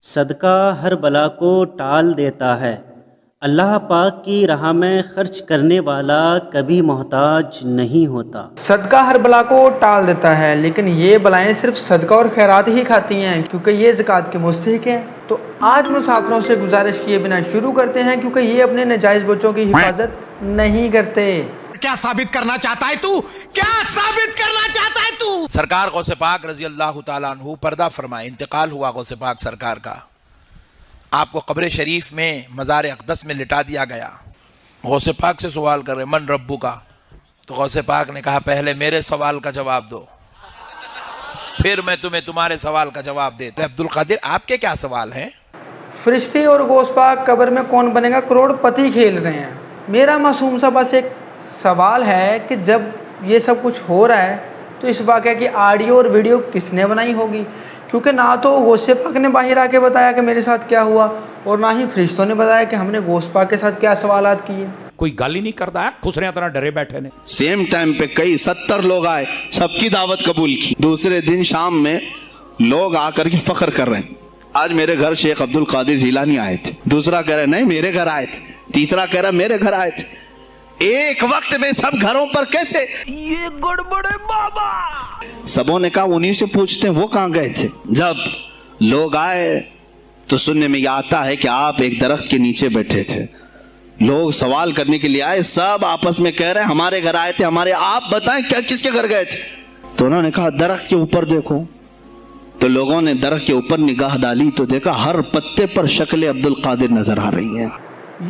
सदका हर बला को टाल देता है। अल्लाह पाक की राह में खर्च करने वाला कभी मोहताज नहीं होता। सदका हर बला को टाल देता है, लेकिन ये बलाएं सिर्फ सदका और खैरात ही खाती हैं, क्योंकि ये ज़कात के मुस्तहिक हैं। तो आज मुसाफिरों से गुजारिश किए बिना शुरू करते हैं, क्योंकि ये अपने नाजायज़ बच्चों की हिफाजत नहीं करते। क्या साबित करना चाहता है तू? क्या साबित करना चाहता है तू? सरकार गौसे पाक रजी अल्लाह ताला अन्हु पर्दा फरमाए, इंतकाल हुआ गौसे पाक सरकार का। आपको कब्र शरीफ में मज़ार अक़दस में लिटा दिया गया। गौसे पाक से सवाल कर रहे मन रब्बू का, तो गौसे पाक ने कहा पहले मेरे सवाल का जवाब दो, फिर मैं तुम्हें तुम्हारे सवाल का जवाब देता। अब्दुल कादिर आपके क्या सवाल हैं? फरिश्ते और गौस पाक कब्र में कौन बनेगा करोड़पति खेल रहे हैं। मेरा मासूम सा बस एक सवाल है कि जब ये सब कुछ हो रहा है तो इस वाक़े की ऑडियो और वीडियो किसने बनाई होगी, क्योंकि ना तो गौसे पाक ने बाहर आके बताया कि मेरे साथ क्या हुआ, और ना ही फरिश्तों ने बताया कि हमने गौस पाक के साथ क्या सवालात किए। कोई गल ही नहीं करता है, खुसरिया तरह डरे बैठे ने। सेम टाइम पे कई 70 लोग आए, सबकी दावत कबूल की। दूसरे दिन शाम में लोग आकर के फख्र कर रहे हैं, आज मेरे घर शेख अब्दुल कादिर जिलानी आए थे। दूसरा कह रहा नहीं मेरे घर आए थे, तीसरा कह रहा मेरे घर आए थे। एक वक्त में सब घरों पर कैसे? ये गड़बड़े बाबा। सबों ने कहा उन्हीं से पूछते हैं वो कहां गए थे। जब लोग आए तो सुनने में यह आता है कि आप एक दरख्त के नीचे बैठे थे। लोग सवाल करने के लिए आए, सब आपस में कह रहे हैं हमारे घर आए थे, हमारे। आप बताएं क्या किसके घर गए थे? तो उन्होंने कहा दरख्त के ऊपर देखो। तो लोगों ने दरख्त के ऊपर निगाह डाली तो देखा हर पत्ते पर शक्ल अब्दुल कादिर नजर आ रही है।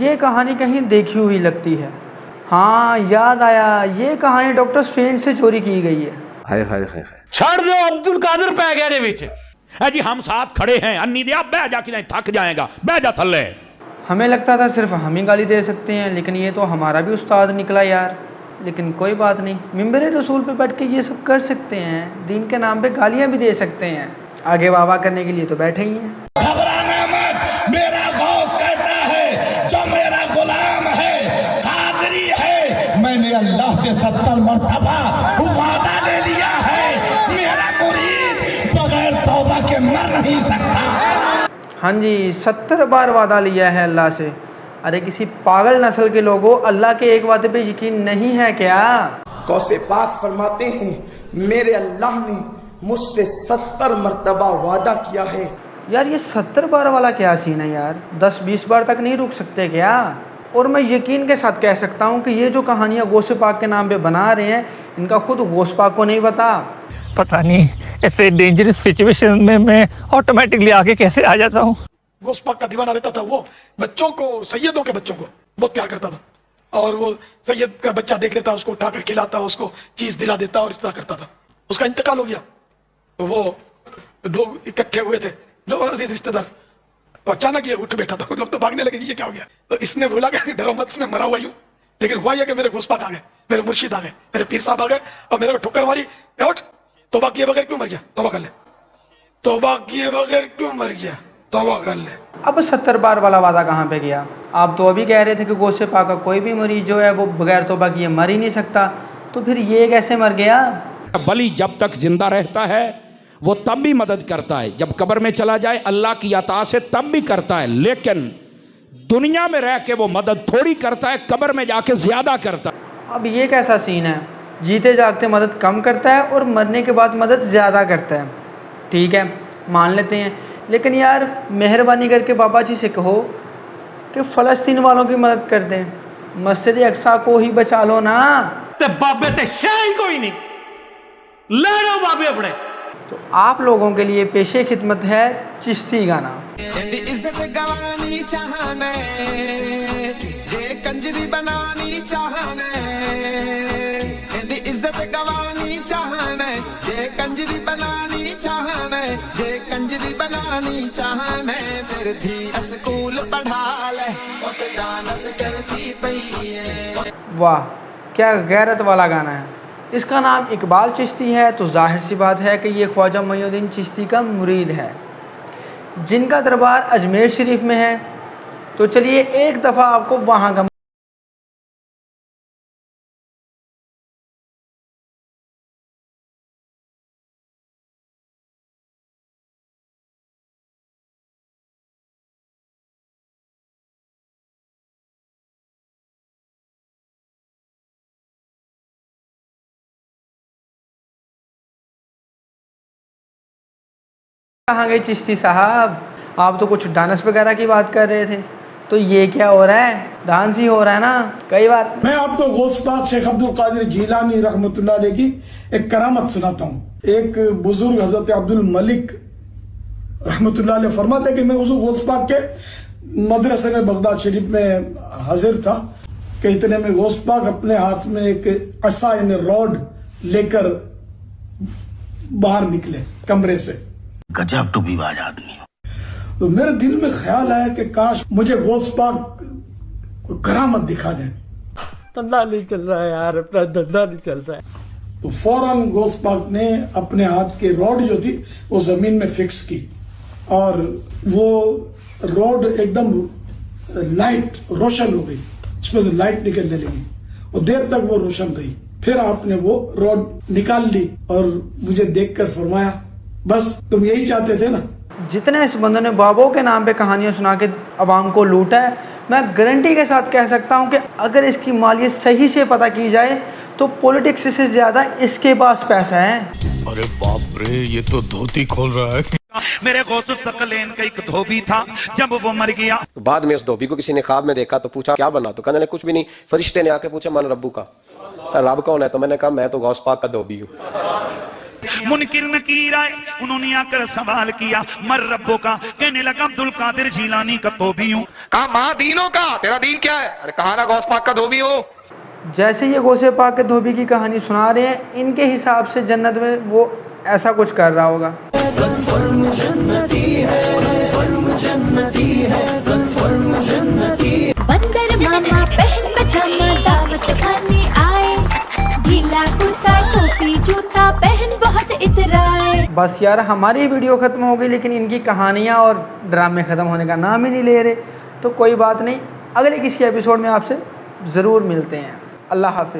ये कहानी कहीं देखी हुई लगती है। हाँ, याद आया, ये कहानी डॉक्टर स्ट्रेंज से चोरी की गई है। हाय हाय हाय। छड़ दो अब्दुल कादिर पै गए रे विच। है जी हम साथ खड़े हैं, अन्नी दिया बह जा कि नहीं थक जाएगा, बह जा थल्ले। हमें लगता था सिर्फ हम ही गाली दे सकते हैं, लेकिन ये तो हमारा भी उस्ताद निकला यार। लेकिन कोई बात नहीं, मिंबर रसूल पे बैठ के ये सब कर सकते हैं, दीन के नाम पे गालियां भी दे सकते हैं। आगे वाह वाह करने के लिए तो बैठे ही हैं। घबराना मत, मेरा गौस कहता है जो मेरा गुलाम है कादरी है, मैंने अल्लाह से 70 मरतबा वादा ले लिया है, मेरा मुरीद बगैर तौबा के मर नहीं सकता। हाँ जी, 70 बार वादा लिया है अल्लाह से। अरे किसी पागल नस्ल के लोगों, अल्लाह के एक वादे पे यकीन नहीं है क्या? गौसे पाक फरमाते हैं मेरे अल्लाह ने मुझसे 70 मरतबा वादा किया है। यार ये 70 बार वाला क्या सीन है यार? 10-20 बार तक नहीं रुक सकते क्या? और मैं यकीन के साथ कह सकता हूँ कि ये जो कहानियाँ गौसे पाक के नाम पे बना रहे हैं, इनका खुद गौस पाक को नहीं पता नहीं ऐसे डेंजरस सिचुएशन में मैं ऑटोमेटिकली आगे कैसे आ जाता हूँ। गौस पाक का दीवाना रहता था। वो बच्चों को, सैयदों के बच्चों को बहुत प्यार करता था, और वो सैयद का बच्चा देख लेता, उसको उठाकर खिलाता, उसको चीज दिला देता, और इस तरह करता था। उसका इंतकाल हो गया, तो वो लोग इकट्ठे हुए थे, लोग अजीज रिश्तेदार। तो अचानक ये उठ बैठा था, लोग तो भागने लगे, ये क्या हो गया? तो इसने बोला कि डरो मत, इसमें मरा हुआ यूं। लेकिन हुआ यह कि मेरे गौस पाक आ गए, मेरे मुर्शिद आ गए, मेरे पीर साहब आ गए, और मेरे को ठोकर मारी, उठ, तौबा किए बगैर क्यों मर गया? तौबा कर ले, तौबा किए बगैर क्यों मर गया? तौबा कर ले। अब 70 बार वाला वादा कहाँ पे गया? आप तो अभी कह रहे थे कि गौसे पाक का कोई भी मरीज जो है वो बगैर तौबा किए मर ही नहीं सकता, तो फिर ये कैसे मर गया? वली जब तक जिंदा रहता है वो तब भी मदद करता है, जब कब्र में चला जाए अल्लाह की अता से तब भी करता है, लेकिन दुनिया में रह के वो मदद थोड़ी करता है, कब्र में जाके ज्यादा करता है। अब ये कैसा सीन है? जीते जागते मदद कम करता है और मरने के बाद मदद ज़्यादा करता है। ठीक है, मान लेते हैं, लेकिन यार मेहरबानी करके बाबा जी से कहो कि फ़लस्तीन वालों की मदद कर दें, मस्जिद अक्सा को ही बचा लो ना। ते बाबे ते शाही कोई नहीं, ले लो बाबे अपने। तो आप लोगों के लिए पेशे खिदमत है चिश्ती गाना। इज्जत गवानी चाहने, जे कंजरी बनानी चाहने, इज्जत गवानी चाहने, जे कंजरी बनानी चाहने, जे कंजरी बनानी चाहने, फिर थी स्कूल पढ़ा ले, डांस करती पई है। वाह, क्या गैरत वाला गाना है। इसका नाम इकबाल चिश्ती है, तो जाहिर सी बात है कि ये ख्वाजा मोइनुद्दीन चिश्ती का मुरीद है, जिनका दरबार अजमेर शरीफ में है। तो चलिए एक दफ़ा आपको वहाँ का कहाँ गए चिश्ती साहब, आप तो कुछ डांस वगैरह की बात कर रहे थे, तो ये क्या हो रहा है? डांस ही हो रहा है ना, कई बात। मैं आपको गौस पाक शेख अब्दुल कादिर जीलानी रहमतुल्लाह अलैह की एक करामत सुनाता हूँ। एक बुजुर्ग हजरत अब्दुल मलिक रहमतुल्लाह अलैह फरमाते कि मैं हुजूर गौस पाक के मदरसे में बगदाद शरीफ में हाजिर था कि इतने में गौस पाक अपने हाथ में एक असा यानी रॉड लेकर बाहर निकले कमरे से। गजब टूबीबाज आदमी। तो मेरे दिल में ख्याल आया कि काश मुझे गौस पाक को करामत दिखा दे। धंधा नहीं चल रहा है यार, अपना धंधा नहीं चल रहा है। तो फौरन गौस पाक ने अपने हाथ की रॉड जो थी वो जमीन में फिक्स की और वो रॉड एकदम लाइट रोशन हो गई, उसमें से लाइट निकलने लगी और देर तक वो रोशन रही। फिर आपने वो रॉड निकाल ली और मुझे देखकर फरमाया, बस तुम यही चाहते थे ना। जितने इस बंदे ने बाबों के नाम पे कहानियां सुना के अवाम को लूटा है, मैं गारंटी के साथ कह सकता हूं कि अगर इसकी मालियत सही से पता की जाए तो पॉलिटिक्स से ज़्यादा इसके पास पैसा है। अरे बाप रे, ये तो धोती खोल रहा है। मेरे गौस सकलैन का एक धोबी था, जब वो मर गया बाद में उस धोबी को किसी ने ख्वाब में देखा तो पूछा क्या बना, तो कहने कुछ भी नहीं। फरिश्ते ने आके पूछा मन रब्बू का, रब कौन है? तो मैंने कहा मैं तो गौस पाक का धोबी हूँ। मुनकिर नकीर आए, उन्होंने आकर सवाल किया मर रब्बो का, कहने लगा अब्दुल कादिर जीलानी का धोबी हूँ। कहा माँ दीनों का, तेरा दीन क्या है? अरे कहा ना गौस पाक का धोबी हो। जैसे ये गौसे पाक के धोबी की कहानी सुना रहे हैं, इनके हिसाब से जन्नत में वो ऐसा कुछ कर रहा होगा। बंदर मामा पहन पजामा दावत खाने आए, ढीला कुर्ता टोपी जूता पहन बहुत इतराए। बस यार हमारी वीडियो खत्म हो गई, लेकिन इनकी कहानियाँ और ड्रामे ख़त्म होने का नाम ही नहीं ले रहे। तो कोई बात नहीं, अगले किसी एपिसोड में आपसे ज़रूर मिलते हैं। अल्लाह हाफिज़।